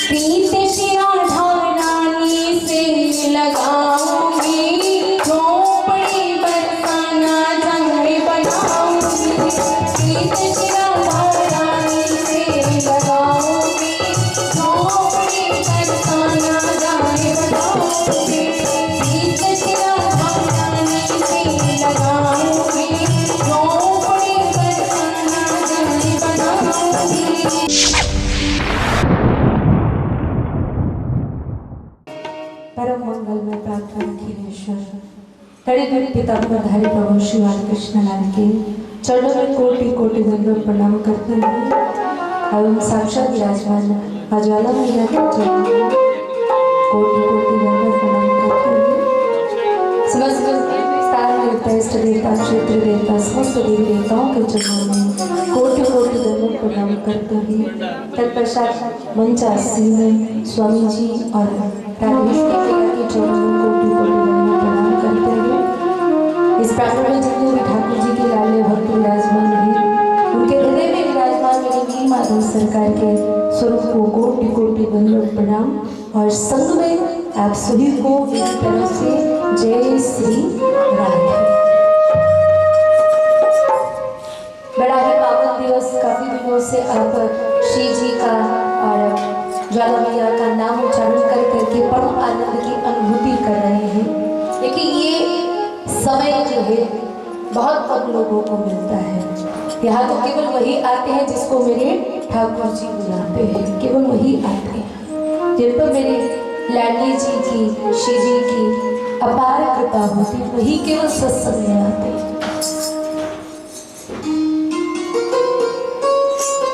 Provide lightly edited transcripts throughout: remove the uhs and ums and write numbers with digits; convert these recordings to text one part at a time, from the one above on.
प्रीत शिरा धारानी से लगाऊंगी, झोंपड़ी बरसाना जंगल बनाऊंगी। प्रीत शिरा धारानी से लगाऊंगी, झोंपड़ी बरसाना जंगल बनाऊंगी। प्रीत शिरा धारानी से लगाऊंगी, झोंपड़ी बरसाना जंगल बनाऊंगी। परम मंगल में प्रार्थना खीरेश्वर कड़े पिता धारी प्रभु श्री बाल कृष्ण लाल के चरणों में कोटि कोटि दंडवत प्रणाम करते हुए एवं साक्षात विराजमान अज्वाला मैया के चरणों में कोटि कोटि दंडवत प्रणाम करते हुए समस्त स्थान देवता इष्ट देवता क्षेत्र देवता समस्त देवी देवताओं के चरणों में कोटि कोटि दंडवत प्रणाम करते हुए तत्पश्चात मंचासीन में स्वामी जी और के चरणों में कोटि कोटि दंडवत प्रणाम करते हुए इस प्रांगण में जितने भी ठाकुर जी के लाडले भक्त विराजमान हैं उनके हृदय में विराजमान मेरी वीर माधव सरकार के स्वरूप को कोटि कोटि दंडवत प्रणाम और संग में आप सभी को एक तरफ से जय श्री राधे। बड़ा ही पावन दिवस, काफी दिनों से आप श्री जी का और ज्वाला मैया का नाम उच्चारण कर करके परम आनंद की अनुभूति कर रहे हैं, लेकिन ये समय जो है बहुत कम लोगों को मिलता है। यहाँ तो केवल वही आते हैं जिसको मेरे ठाकुर जी बुलाते हैं, केवल वही आते हैं जिन पर मेरे लाडली जी की श्री जी की अपार कृपा होती, वही केवल सत्संग में आते हैं।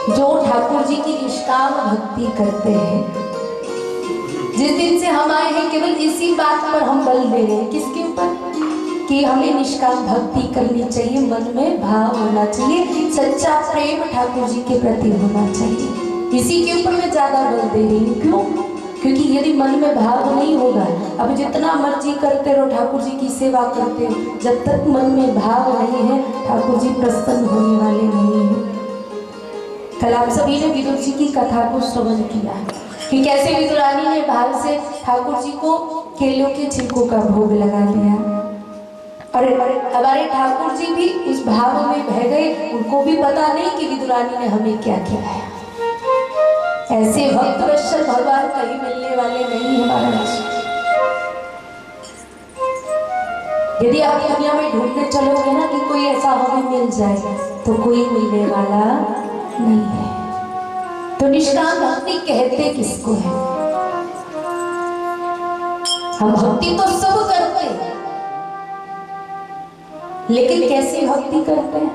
जो ठाकुर जी की निष्काम भक्ति करते हैं, जिस दिन से हम आए हैं केवल इसी बात पर हम बल दे रहे हैं, किसके ऊपर कि हमें निष्काम भक्ति करनी चाहिए, मन में भाव होना चाहिए, सच्चा प्रेम ठाकुर जी के प्रति होना चाहिए। इसी के ऊपर मैं ज्यादा बल दे रही हूँ। क्यों? क्योंकि यदि मन में भाव नहीं होगा, अब जितना मर्जी करते रहो, ठाकुर जी की सेवा करते हो, जब तक मन में भाव नहीं है ठाकुर जी प्रसन्न होने वाले नहीं है। कल आप सभी ने विदुर जी की कथा को श्रवण किया कि कैसे विदुरानी ने भाव से ठाकुर जी को केलों के छिलकों का भोग लगा दिया और हमारे ठाकुर जी भी उस भाव में बह गए। उनको भी पता नहीं कि विदुरानी ने हमें क्या खिलाया। ऐसे भक्त वत्सल भगवान कहीं मिलने वाले नहीं है महाराज। यदि आप दुनिया में ढूंढने चलोगे ना कि कोई ऐसा हमें मिल जाए, तो कोई मिलने वाला नहीं है। तो निष्काम भक्ति कहते किसको है? हम भक्ति तो सब करते हैं, लेकिन कैसी भक्ति करते हैं?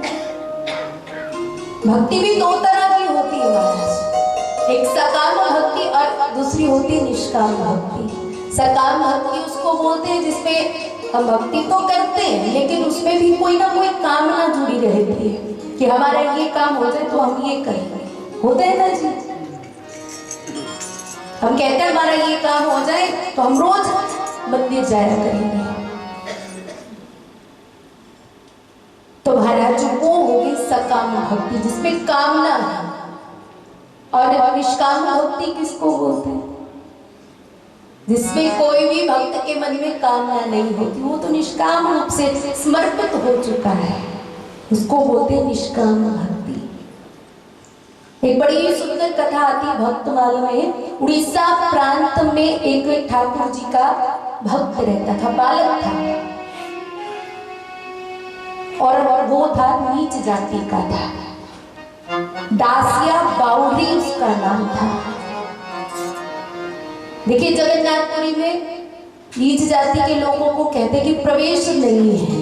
भक्ति भी दो तरह की होती है महाराज, एक सकाम भक्ति और दूसरी होती है निष्काम भक्ति। सकाम भक्ति उसको बोलते हैं जिसमें हम भक्ति तो करते हैं, लेकिन उसमें भी कोई ना कोई कामना जुड़ी रहती है कि हमारा ये काम हो जाए तो हम ये करेंगे। होता है ना जी, हम कहते हैं हमारा ये काम हो जाए तो हम रोज मंदिर जाया करेंगे। तो महाराज वो होगी सकाम भक्ति जिसमें कामना है। और निष्काम भक्ति किसको बोलते हैं? जिसमें कोई भी भक्त के मन में कामना नहीं होती, वो तो निष्काम रूप से समर्पित हो चुका है, उसको बोलते हैं निष्काम भक्ति। एक बड़ी सुंदर कथा आती है भक्तमाल में। उड़ीसा प्रांत में एक ठाकुर जी का भक्त रहता था, बालक था, और वो था नीच जाति का था। दासिया बाउरी उसका नाम था। देखिए जगन्नाथपुरी में नीच जाति के लोगों को कहते कि प्रवेश नहीं है,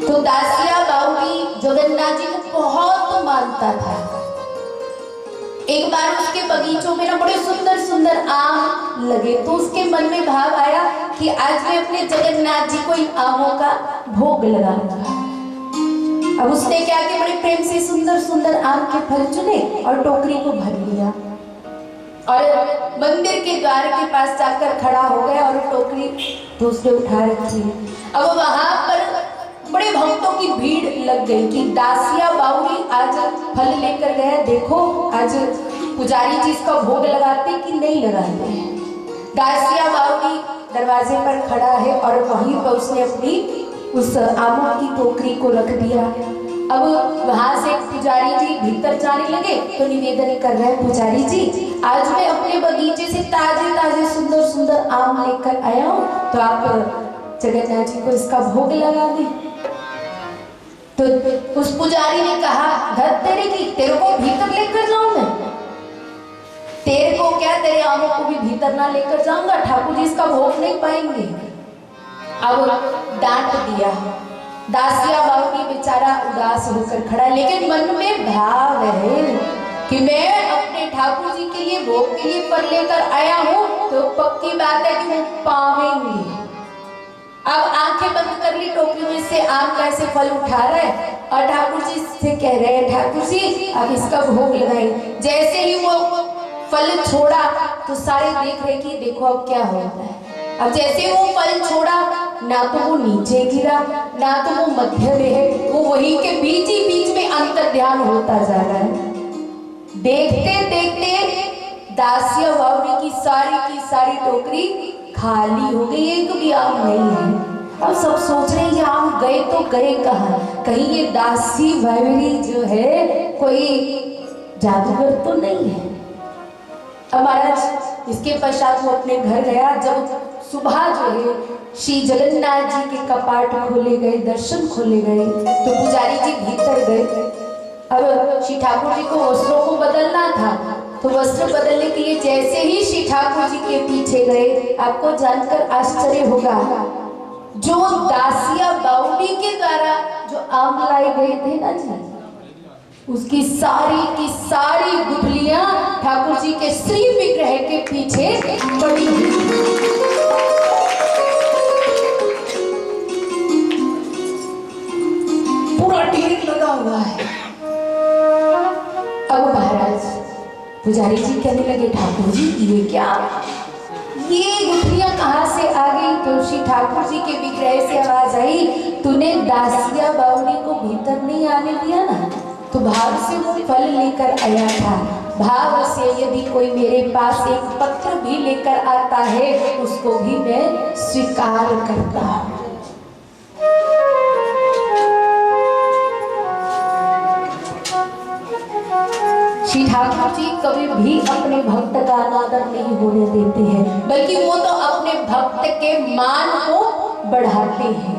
तो दासिया बाउरी जगन्नाथ जी को बहुत मानता था। एक बार उसके बगीचों में ना बड़े सुंदर सुंदर आम लगे, तो उसके मन में भाव आया कि आज मैं अपने जगन्नाथ जी को इन आमों का भोग लगाऊंगा। अब उसने क्या कि बड़े प्रेम से सुंदर सुंदर आम के फल चुने और टोकरी को भर लिया और मंदिर के द्वार के पास जाकर खड़ा हो गया और टोकरी दूसरे उठा रखी है। अब वहां पर बड़े भक्तों की भीड़ लग गई कि दासिया बाउरी आज फल लेकर गया, देखो आज पुजारी जी इसका भोग लगाते कि नहीं लगाते हैं। दासिया बावड़ी दरवाजे पर खड़ा है और वहीं पर उसने अपनी उस आमों की टोकरी को रख दिया। अब वहां से पुजारी जी भीतर जाने लगे तो निवेदन कर रहे हैं, पुजारी जी आज मैं अपने बगीचे से ताजे ताजे सुंदर सुंदर आम लेकर आया हूँ, तो आप जगन्नाथ जी को इसका भोग लगा दें। तो उस पुजारी ने कहा, धत तेरे की, तेरे को भीतर लेकर जाऊं मैं? तेरे को क्या, तेरे आमों को भी भीतर ना लेकर जाऊंगा, ठाकुर जी इसका भोग नहीं पाएंगे। अब डांट दिया। दासिया बावड़ी बेचारा उदास होकर खड़ा, लेकिन मन में भाव है कि मैं अपने ठाकुर जी के लिए भोग के लिए फल लेकर आया हूँ, तो पक्की बात है कि वो पावेंगे। अब आंखें बंद कर ली, टोकरी में से आम का ऐसे फल उठा रहे हैं और ठाकुर जी से कह रहे हैं, ठाकुर जी अब इसका भोग लगाएं। जैसे ही वो फल छोड़ा तो सारे देख रहे कि देखो अब क्या होता है। अब जैसे वो फल छोड़ा, ना तो वो नीचे गिरा, ना तो वो मध्य में है, वो वहीं के बीच ही बीच में अंतर ध्यान होता जा रहा है। देखते देखते दासिया बावड़ी की सारी टोकरी खाली हो गई, एक भी आम नहीं है। अब सब सोच रहे हैं ये आम गए तो गए कहाँ? कहीं ये दासी बावड़ी जो है कोई जादूगर तो नहीं है। अब महाराज इसके पश्चात वो अपने घर गया। जब सुबह जो है श्री जगन्नाथ जी के कपाट खोले गए, दर्शन खोले गए, तो पुजारी जी भीतर गए। अब श्री ठाकुर जी को वस्त्रों को बदलना था, तो वस्त्र बदलने के लिए जैसे ही श्री ठाकुर जी के पीछे गए, आपको जानकर आश्चर्य होगा, जो दासिया बावड़ी के द्वारा जो आम लाए गए थे ना जी, उसकी सारी की सारी गुठलियां ठाकुर जी के श्री विग्रह के पीछे पड़ी हुई। पूरा ढेर लगा हुआ है। अब महाराज पुजारी जी कहने लगे, ठाकुर जी ये क्या, ये गुठलियां कहाँ से आ गई? तो श्री ठाकुर जी के विग्रह से आवाज आई, तूने दासिया बावड़ी को भीतर नहीं आने दिया ना, तो भाव से वो फल लेकर आया था। भाव से यदि कोई मेरे पास एक पत्र भी लेकर आता है, उसको भी मैं स्वीकार करता हूँ। श्री ठाकुर जी कभी भी अपने भक्त का अनादर नहीं होने देते हैं, बल्कि वो तो अपने भक्त के मान को बढ़ाते हैं।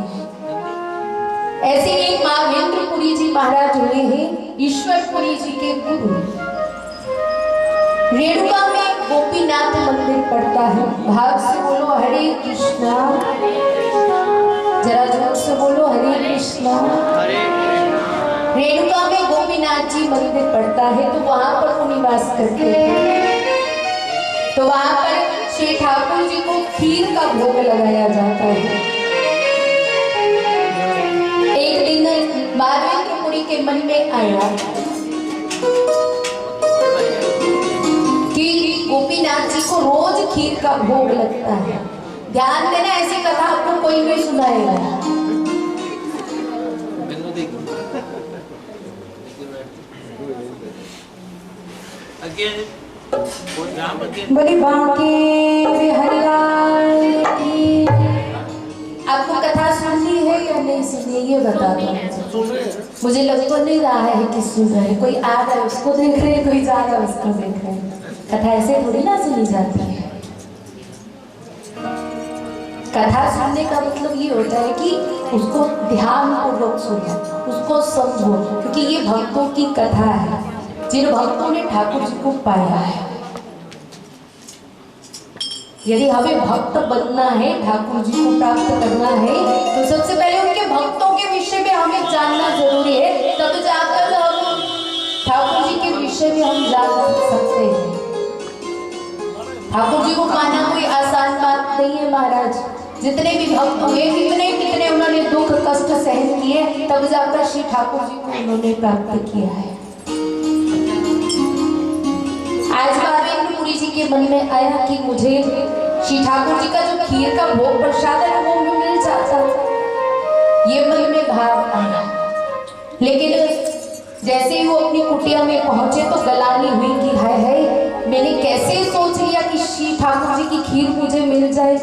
ऐसे एक माघवेंद्रपुरी जी महाराज हुए हैं, ईश्वरपुरी जी के गुरु। रेणुका में गोपीनाथ मंदिर पड़ता है। भाव से बोलो हरे कृष्णा, जरा जोर से बोलो हरे कृष्णा। रेणुका में गोपीनाथ जी मंदिर पड़ता है, तो वहां पर वो निवास करते हैं। तो वहां पर श्री ठाकुर जी को खीर का भोग लगाया जाता है। एक दिन माधवेंद्रपुरी के मन में आया कि गोपीनाथ जी को रोज खीर का भोग लगता है। ध्यान देना, ऐसी कथा आपको कोई नहीं सुनाएगा। बड़ी बांके बिहारी लाल की। आपको कथा सुननी है या नहीं सुननी, ये बता दो। मुझे लग तो नहीं रहा है कि सुन रहे, कोई आ रहा है उसको देख रहे हैं, कोई जा रहा है उसको देख रहे हैं। कथा ऐसे थोड़ी ना सुनी जाती है। कथा सुनने का मतलब ये होता है कि उसको ध्यान पूर्वक सुनो, उसको समझो, क्योंकि ये भक्तों की कथा है, जिन भक्तों ने ठाकुर जी को पाया है। यदि हमें भक्त बनना है, ठाकुर जी को प्राप्त करना है, तो सबसे पहले उनके भक्तों के विषय में हमें जानना जरूरी है। तब जाकर हम ठाकुर जी के विषय में हम जान सकते हैं। ठाकुर जी को पाना कोई आसान बात नहीं है महाराज। जितने भी भक्त हुए, कितने कितने उन्होंने दुख कष्ट सहन किए, तब जाकर श्री ठाकुर जी को उन्होंने प्राप्त किया है। आज माधवेंद्रपुरी जी के मन में आया कि मुझे श्री ठाकुर जी का जो खीर का भोग प्रसाद है वो मिल जाता, ये मन में भाव आया। लेकिन जैसे ही वो अपनी कुटिया में पहुंचे तो गलानी हुई कि हाय हाय, मैंने कैसे सोच लिया कि श्री ठाकुर जी की खीर मुझे मिल जाए।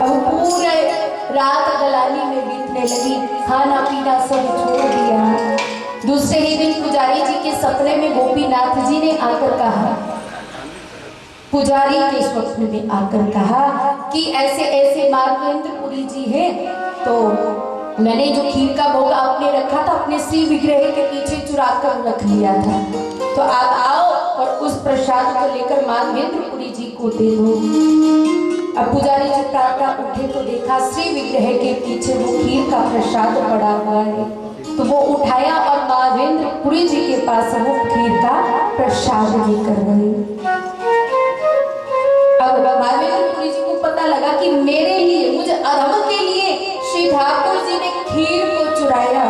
अब पूरे रात गलानी में बीतने लगी, खाना पीना सब छोड़ दिया। दूसरे ही दिन पुजारी जी के सपने में गोपीनाथ जी ने आकर कहा, पुजारी के स्वप्न में आकर कहा कि ऐसे ऐसे माधवेंद्रपुरी जी हैं, तो मैंने जो खीर का भोग आपने रखा था अपने श्री विग्रह के पीछे चुरा कर रख लिया था, तो आप आओ और उस प्रसाद को लेकर माधवेंद्रपुरी जी को दे दो। अब पुजारी जी प्रातः उठे तो देखा श्री विग्रह के पीछे वो खीर का प्रसाद पड़ा हुआ है, तो वो उठाया और माधवेंद्रपुरी जी के पास वो खीर का प्रसाद लेकर गए। अब माधवेंद्रपुरी जी को पता लगा कि मेरे लिए, मुझे अधम के लिए श्री ठाकुर जी ने खीर को चुराया।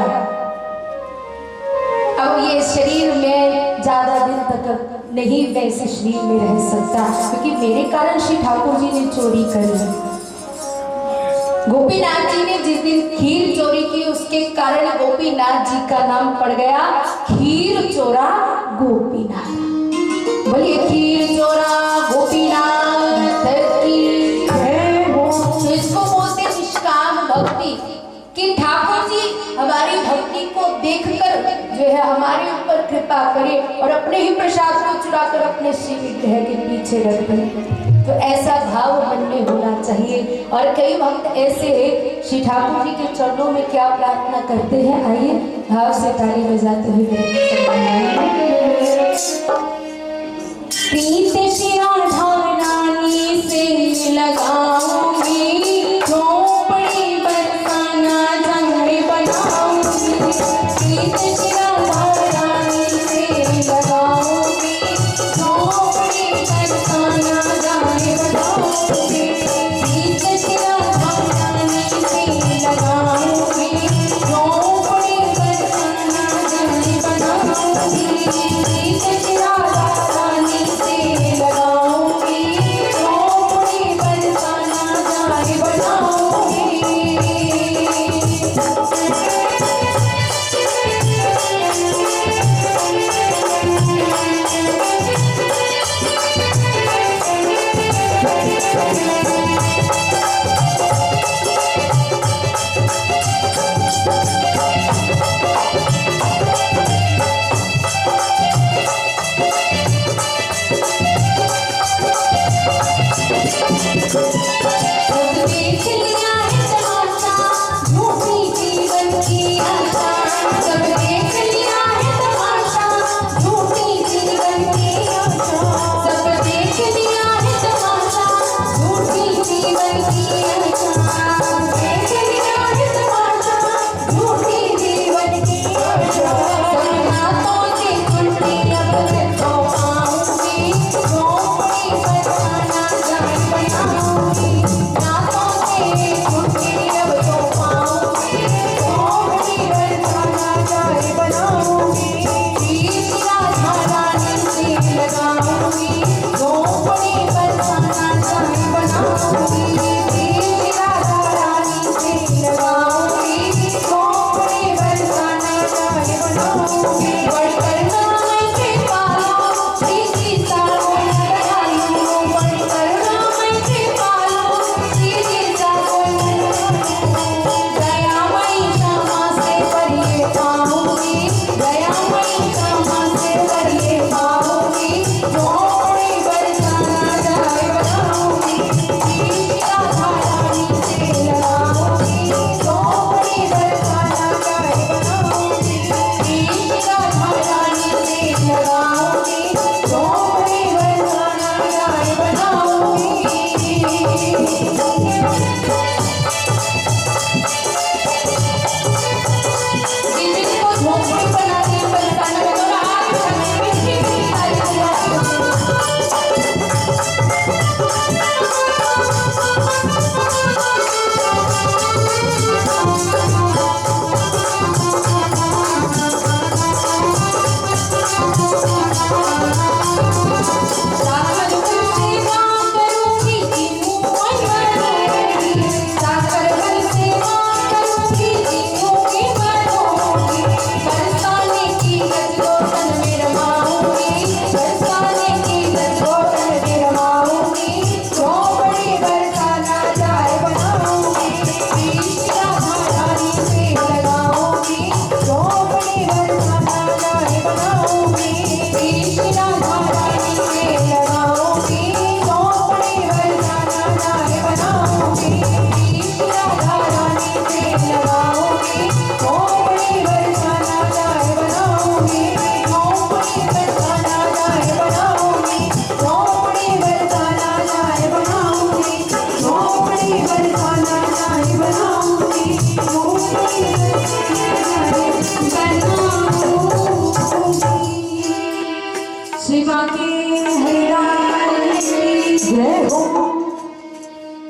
अब ये शरीर में ज्यादा दिन तक नहीं वैसे शरीर में रह सकता, क्योंकि मेरे कारण श्री ठाकुर जी ने चोरी कर ली। गोपीनाथ जी ने जिस दिन खीर चोरी की उसके कारण गोपीनाथ जी का नाम पड़ गया खीर चोरा गोपीनाथ। बोलिए खीर चोरा गोपीनाथ की जय हो। तो इसको बोलते निष्काम भक्ति, कि ठाकुर जी हमारी भक्ति को देखकर जो है हमारे ऊपर कृपा करे और अपने ही प्रसाद को चुरा कर अपने श्री विग्रह के पीछे रख दे। तो ऐसा भाव मन में होना चाहिए। और कई भक्त ऐसे श्री ठाकुर जी के चरणों में क्या प्रार्थना करते हैं, आइए भाव से ताली बजाते हुए। प्रीत श्री राधा रानी से लगाऊंगी, झोंपड़ी बरसाना जंगल बनाऊंगी। प्रीत श्री राधा रानी से लगाऊंगी, झोंपड़ी बरसाना जंगल बनाऊंगी। प्रीत श्री राधा रानी से लगाऊंगी, झोंपड़ी बरसाना जंगल बनाऊंगी। प्रीत श्री राधा रानी से लगाऊंगी, झोंपड़ी बरसाना जंगल बनाऊंगी। सब देख लिया है तमाशा, झूठी जीवन की आशा। सब देख लिया है तमाशा, झूठी जीवन की आशा। सब देख लिया है तमाशा, झूठी जीवन की आशा। देख लिया है तमाशा, झूठी जीवन की आशा। सब नातों की कुंडली अब तो पाऊंगी, झोंपड़ी बरसाना जंगल बनाऊंगी। नातों की कुंडली अब तो पाऊंगी, झोंपड़ी बरसाना जंगल बनाऊंगी। खीर राधा रानी से लगाऊंगी, झोंपड़ी बरसाना जंगल बनाऊंगी। खीर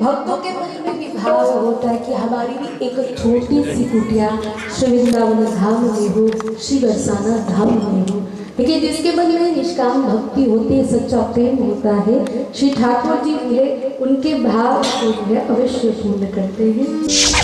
भक्तों के मन में भी भाव होता है कि हमारी भी एक छोटी सी कुटिया श्री वृंदावन धाम में हो, श्री बरसाना धाम में हो। लेकिन जिसके मन में निष्काम भक्ति होती है, सच्चा प्रेम होता है, श्री ठाकुर जी उनके भाव को जो है अवश्य पूर्ण करते हैं।